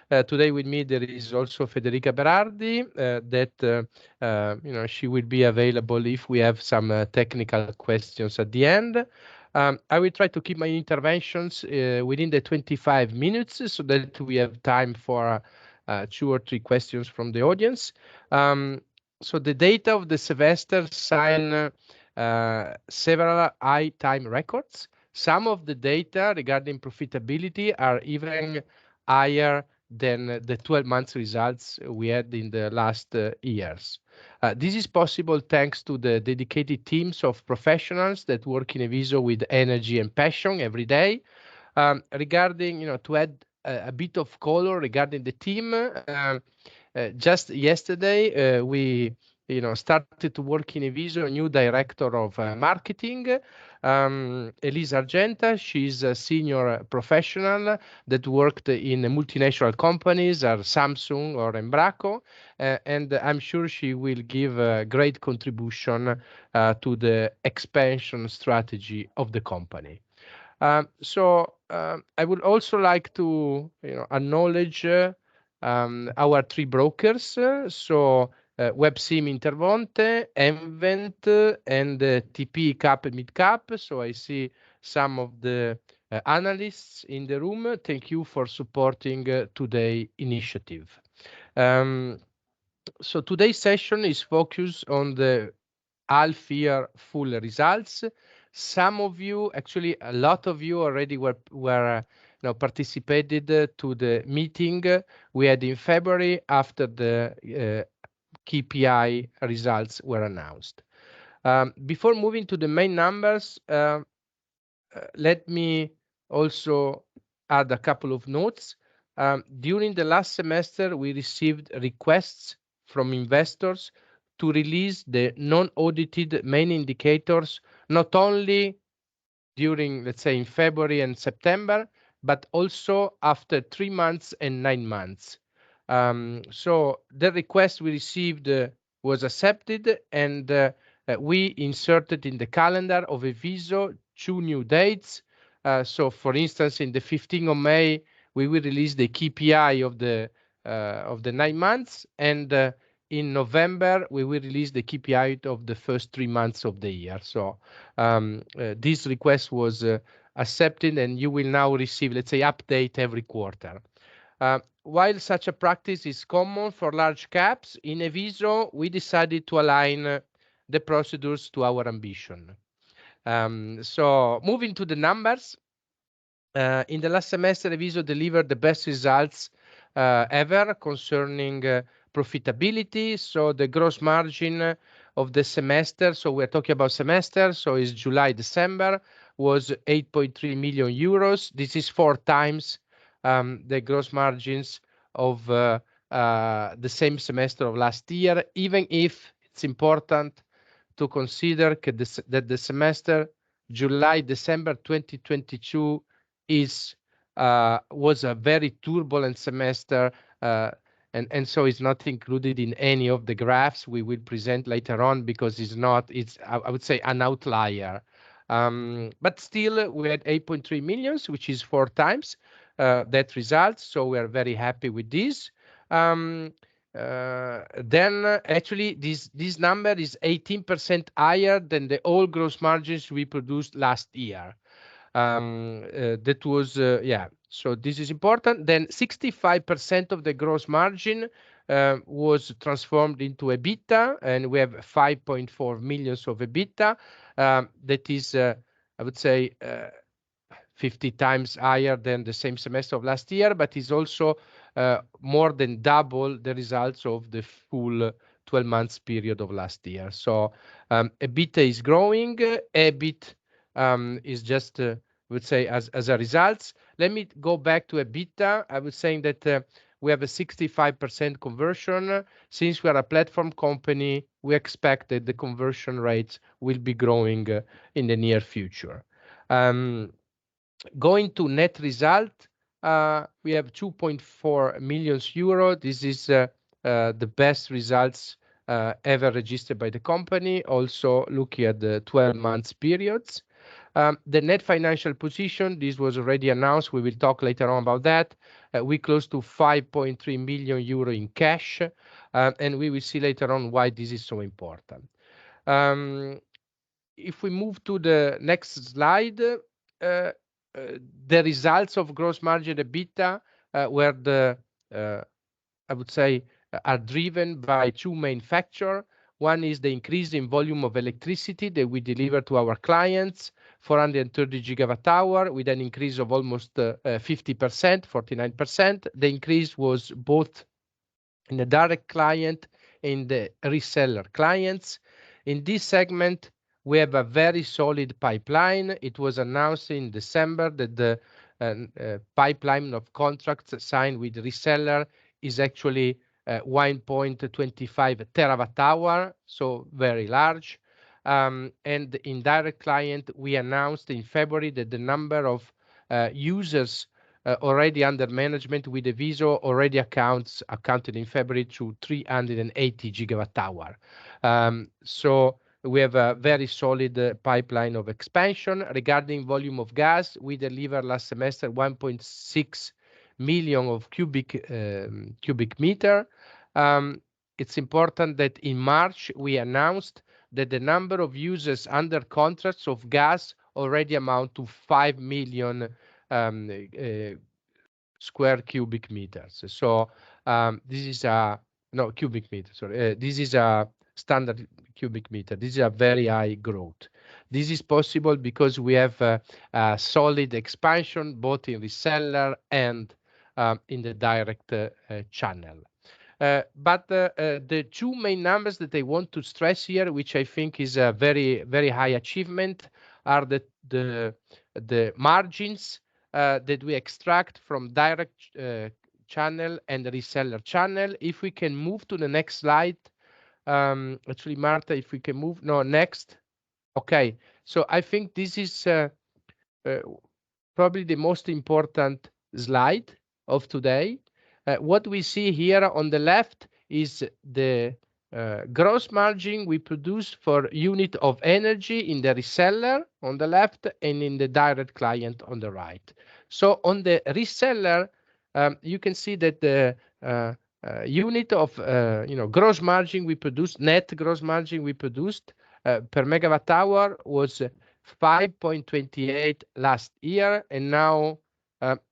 Today with me there is also Federica Berardi that she will be available if we have some technical questions at the end. I will try to keep my interventions within the 25 minutes so that we have time for 2 or 3 questions from the audience. So the data of the semester sign several high time records. Some of the data regarding profitability are even higher than the 12 months results we had in the last years. This is possible thanks to the dedicated teams of professionals that work in eVISO with energy and passion every day. Regarding, to add a bit of color regarding the team, just yesterday we started to work in eVISO, a new director of marketing, Elisa Argenta. She's a senior professional that worked in multinational companies, or Samsung or Embraco, and I'm sure she will give a great contribution to the expansion strategy of the company. I would also like to acknowledge our 3 brokers, WebSim Intermonte, Envent, and TP Cap and Midcap. So I see some of the analysts in the room. Thank you for supporting today's initiative. So today's session is focused on the half-year full results. Some of you, actually a lot of you already were participated to the meeting we had in February after the KPI results were announced. Before moving to the main numbers, let me also add a couple of notes. During the last semester, we received requests from investors to release the non-audited main indicators, not only during, let's say, in February and September, but also after 3 months and 9 months. So the request we received was accepted, and we inserted in the calendar of eVISO 2 new dates. So, for instance, in the 15th of May, we will release the KPI of the 9 months, and in November we will release the KPI of the first 3 months of the year. So this request was accepted, and you will now receive, let's say, update every quarter. While such a practice is common for large caps, in eVISO we decided to align the procedures to our ambition. So moving to the numbers, in the last semester, eVISO delivered the best results ever concerning profitability. So the gross margin of the semester, so we're talking about semester, so it's July-December, was 8.3 million euros. This is 4 times the gross margins of the same semester of last year, even if it's important to consider that the semester July-December 2022 was a very turbulent semester, and so it's not included in any of the graphs we will present later on, because it's I would say an outlier. But still we had 8.3 millions, which is 4 times that result, so we are very happy with this. Then actually this number is 18% higher than the all gross margins we produced last year. That was so this is important. Then 65% of the gross margin was transformed into EBITDA, and we have 5.4 millions of EBITDA. That is I would say 50 times higher than the same semester of last year, but is also more than double the results of the full 12 months period of last year. So EBITDA is growing, EBIT is just, I would say, as a result. Let me go back to EBITDA. I was saying that we have a 65% conversion. Since we are a platform company, we expect that the conversion rates will be growing in the near future. Going to net result, we have 2.4 million euro. This is the best results ever registered by the company, also looking at the 12 months periods. The net financial position, this was already announced. We will talk later on about that. We close to 5.3 million euro in cash, and we will see later on why this is so important. If we move to the next slide, the results of gross margin EBITDA were I would say, are driven by two main factors. One is the increase in volume of electricity that we deliver to our clients, 430 gigawatt hour, with an increase of almost 50%, 49%. The increase was both in the direct client and the reseller clients. In this segment, we have a very solid pipeline. It was announced in December that the pipeline of contracts signed with reseller is actually 1.25 terawatt hour, so very large. And in direct client, we announced in February that the number of users already under management with eVISO already accounted in February to 380 gigawatt hour. So we have a very solid pipeline of expansion. Regarding volume of gas, we delivered last semester 1.6 million of cubic meter. It's important that in March we announced that the number of users under contracts of gas already amount to 5 million square cubic meters. So this is a cubic meter. Sorry, this is a standard cubic meter. This is a very high growth. This is possible because we have a solid expansion both in reseller and in the direct channel. But the two main numbers that I want to stress here, which I think is a very, very high achievement, are the margins that we extract from direct channel and the reseller channel. If we can move to the next slide. Actually, Marta, if we can move. No, next. Okay. So I think this is probably the most important slide of today. What we see here on the left is the gross margin we produce for unit of energy in the reseller on the left and in the direct client on the right. So on the reseller, you can see that the unit of gross margin we produced, net gross margin we produced per megawatt hour was 5.28 last year, and now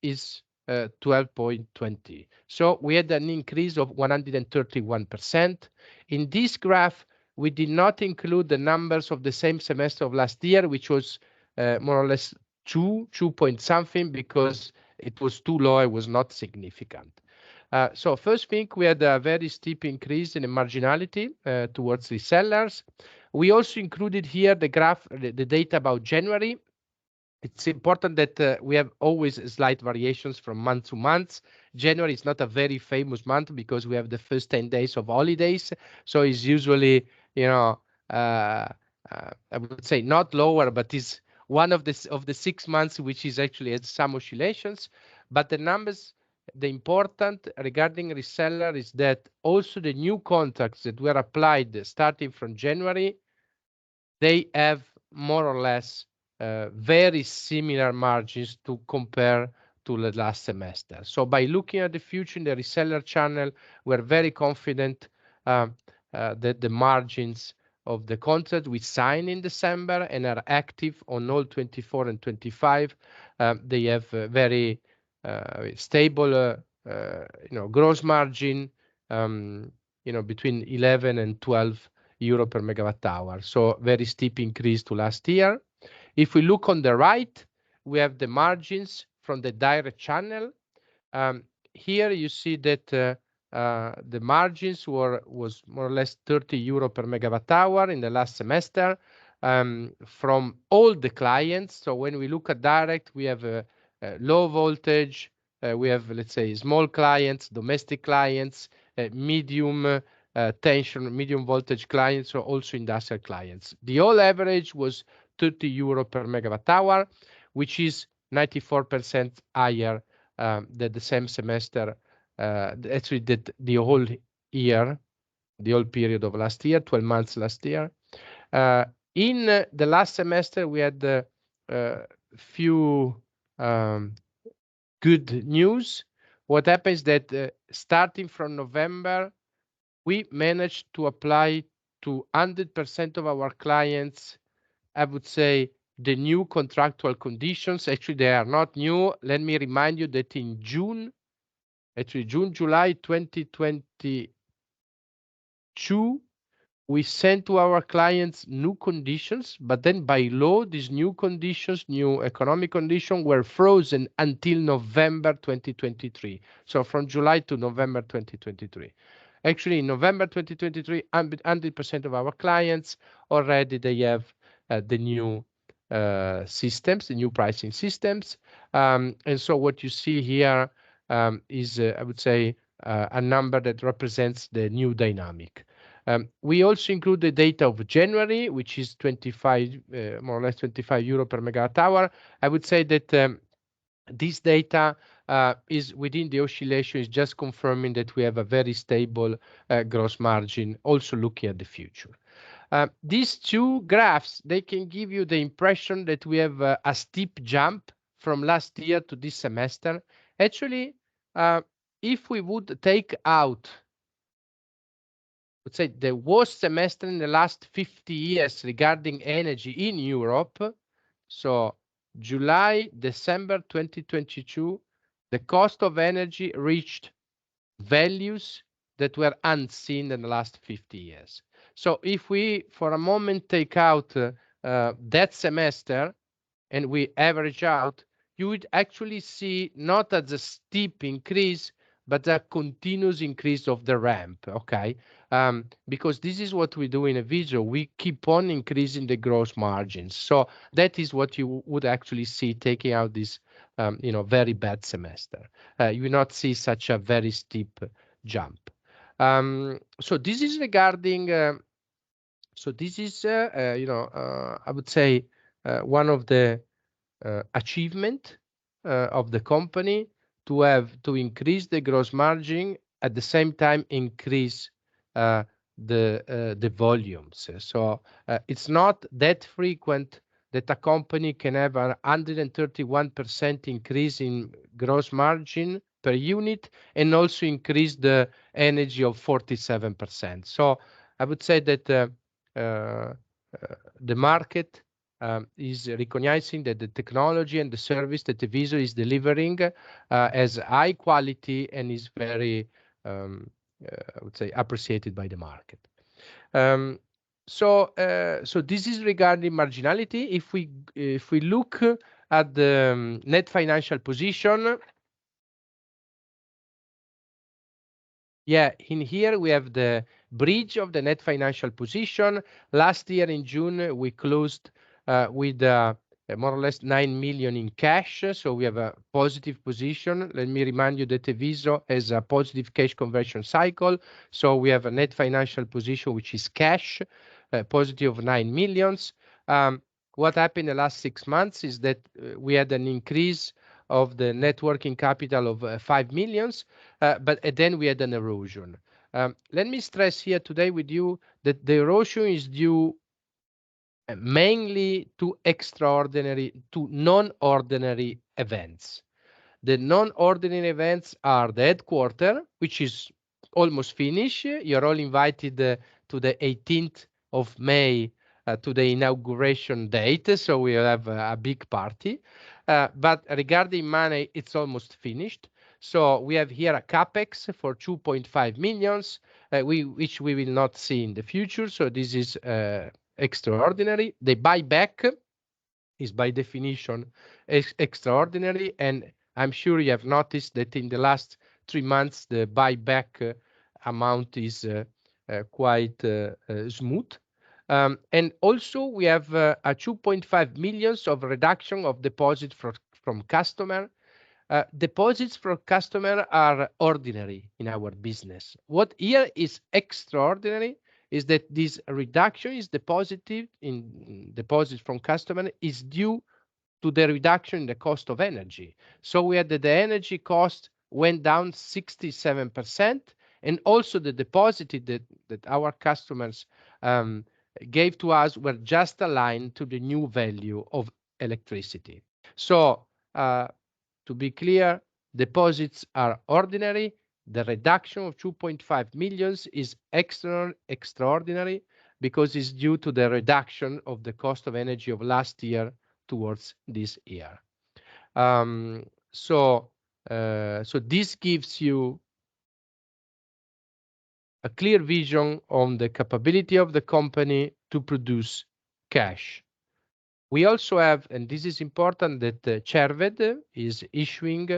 is 12.20. So we had an increase of 131%. In this graph, we did not include the numbers of the same semester of last year, which was more or less 2 point something, because it was too low, it was not significant. So first thing, we had a very steep increase in the marginality towards resellers. We also included here the graph, the data about January. It's important that we have always slight variations from month to month. January is not a very famous month because we have the first 10 days of holidays. So it's usually, I would say not lower, but is one of the 6 months which is actually has some oscillations. But the numbers, the important regarding reseller is that also the new contracts that were applied starting from January, they have more or less very similar margins to compare to the last semester. So by looking at the future in the reseller channel, we're very confident that the margins of the contract we signed in December and are active on all 24 and 25, they have very stable gross margin, between 11 and 12 euro per megawatt hour. So very steep increase to last year. If we look on the right, we have the margins from the direct channel. Here you see that the margins was more or less 30 euro per megawatt hour in the last semester from all the clients. So when we look at direct, we have a low voltage, we have, let's say, small clients, domestic clients, medium tension, medium voltage clients, or also industrial clients. The all average was 30 euro per megawatt hour, which is 94% higher than the same semester, actually the whole year, the whole period of last year, 12 months last year. In the last semester, we had few um, good news. What happens that starting from November, we managed to apply to 100% of our clients, I would say, the new contractual conditions. Actually, they are not new. Let me remind you that in June, actually June, July 2022, we sent to our clients new conditions, but then by law, these new conditions, new economic conditions were frozen until November 2023. So from July to November 2023. Actually, in November 2023, 100% of our clients already they have the new systems, the new pricing systems. And so what you see here is, I would say, a number that represents the new dynamic. We also include the data of January, which is 25, more or less 25 euro per megawatt hour. I would say that this data is within the oscillation, is just confirming that we have a very stable gross margin, also looking at the future. These two graphs, they can give you the impression that we have a steep jump from last year to this semester. Actually, if we would take out, let's say, the worst semester in the last 50 years regarding energy in Europe, so July, December 2022, the cost of energy reached values that were unseen in the last 50 years. So if we, for a moment, take out that semester and we average out, you would actually see not as a steep increase, but a continuous increase of the ramp, okay? Because this is what we do in eVISO. We keep on increasing the gross margins. So that is what you would actually see taking out this, very bad semester. You will not see such a very steep jump. So this is regarding, I would say one of the achievement of the company to increase the gross margin, at the same time increase uh, the volumes. So it's not that frequent that a company can have a 131% increase in gross margin per unit and also increase the energy of 47%. So I would say that uh, the market is recognizing that the technology and the service that eVISO is delivering has high quality and is very, I would say, appreciated by the market. So this is regarding marginality. If we look at the net financial position, yeah, in here we have the bridge of the net financial position. Last year in June, we closed with more or less 9 million in cash. So we have a positive position. Let me remind you that eVISO has a positive cash conversion cycle. So we have a net financial position, which is cash, positive of 9 millions. What happened in the last 6 months is that we had an increase of the net working capital of 5 millions, but then we had an erosion. Let me stress here today with you that the erosion is due mainly to non-ordinary events. The non-ordinary events are the headquarter, which is almost finished. You're all invited to the 18th of May to the inauguration date, so we'll have a big party. But regarding money, it's almost finished. So we have here a capex for 2.5 millions, which we will not see in the future. So this is extraordinary. The buyback is by definition extraordinary, and I'm sure you have noticed that in the last 3 months the buyback amount is quite smooth. And also we have a 2.5 millions of reduction of deposit from customer. Deposits from customer are ordinary in our business. What here is extraordinary is that this reduction is deposited in deposits from customer is due to the reduction in the cost of energy. So we had that the energy cost went down 67%, and also the deposited that our customers gave to us were just aligned to the new value of electricity. So, to be clear, deposits are ordinary. The reduction of 2.5 million is extraordinary because it's due to the reduction of the cost of energy of last year towards this year. So this gives you a clear vision on the capability of the company to produce cash. We also have, and this is important, that Cerved is issuing,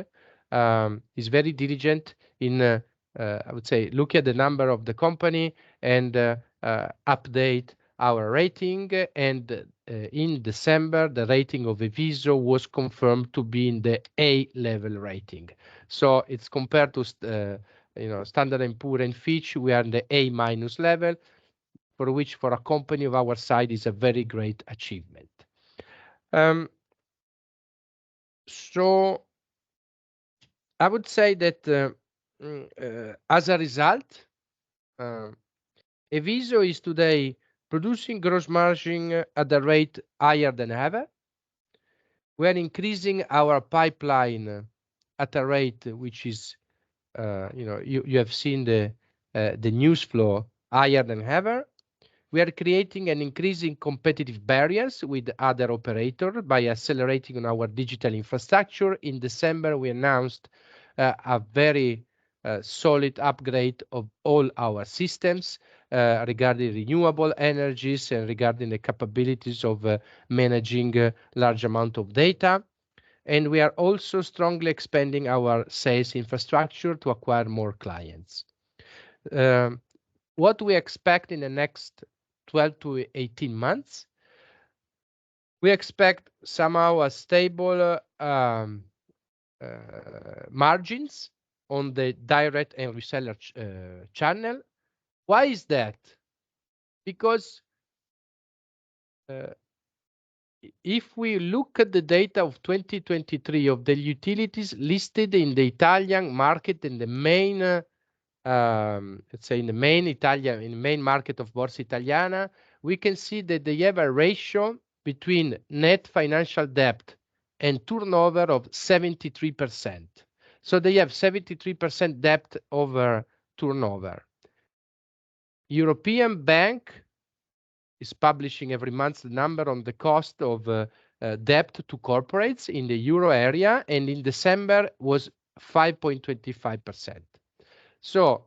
is very diligent in, I would say, look at the number of the company and update our rating. And in December, the rating of eVISO was confirmed to be in the A level rating. So it's compared to Standard & Poor and Fitch, we are in the A minus level, for which for a company of our size is a very great achievement. So I would say that as a result, eVISO is today producing gross margin at a rate higher than ever. We are increasing our pipeline at a rate which is, you have seen the news flow higher than ever. We are creating and increasing competitive barriers with other operators by accelerating on our digital infrastructure. In December, we announced a very solid upgrade of all our systems regarding renewable energies and regarding the capabilities of managing a large amount of data. And we are also strongly expanding our sales infrastructure to acquire more clients. What we expect in the next 12 to 18 months, we expect somehow a stable margins on the direct and reseller channel. Why is that? Because if we look at the data of 2023 of the utilities listed in the Italian market in the main, let's say in the main market of Borsa Italiana, we can see that they have a ratio between net financial debt and turnover of 73%. So they have 73% debt over turnover. European Bank is publishing every month the number on the cost of debt to corporates in the euro area, and in December was 5.25%. So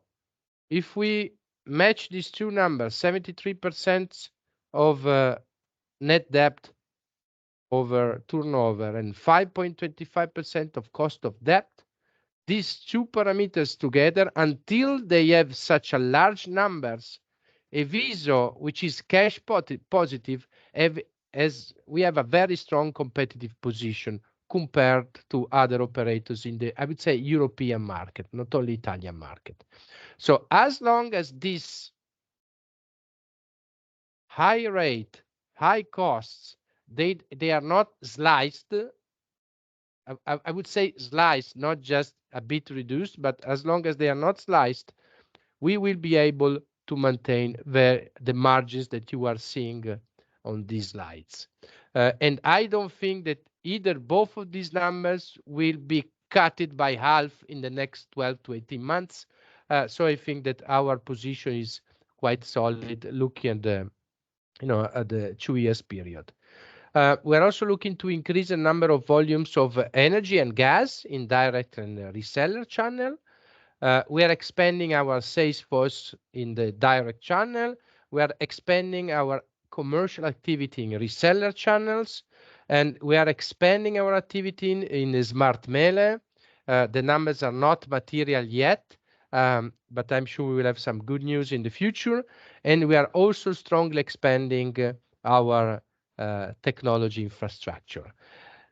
if we match these two numbers, 73% of net debt over turnover and 5.25% of cost of debt, these two parameters together, until they have such a large numbers, eVISO, which is cash positive, as we have a very strong competitive position compared to other operators in the, I would say, European market, not only Italian market. So as long as this high rate, high costs, they are not sliced, I would say sliced, not just a bit reduced, but as long as they are not sliced, we will be able to maintain the margins that you are seeing on these slides. And I don't think that either both of these numbers will be cut it by half in the next 12 to 18 months. So I think that our position is quite solid looking at the 2 years period. We're also looking to increase the number of volumes of energy and gas in direct and reseller channel. We are expanding our sales force in the direct channel. We are expanding our commercial activity in reseller channels, and we are expanding our activity in smart mele. The numbers are not material yet, but I'm sure we will have some good news in the future. And we are also strongly expanding our technology infrastructure.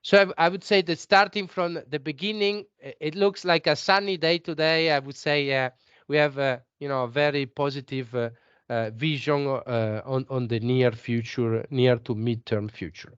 So I would say that starting from the beginning, it looks like a sunny day today. I would say we have a very positive vision on the near to midterm future.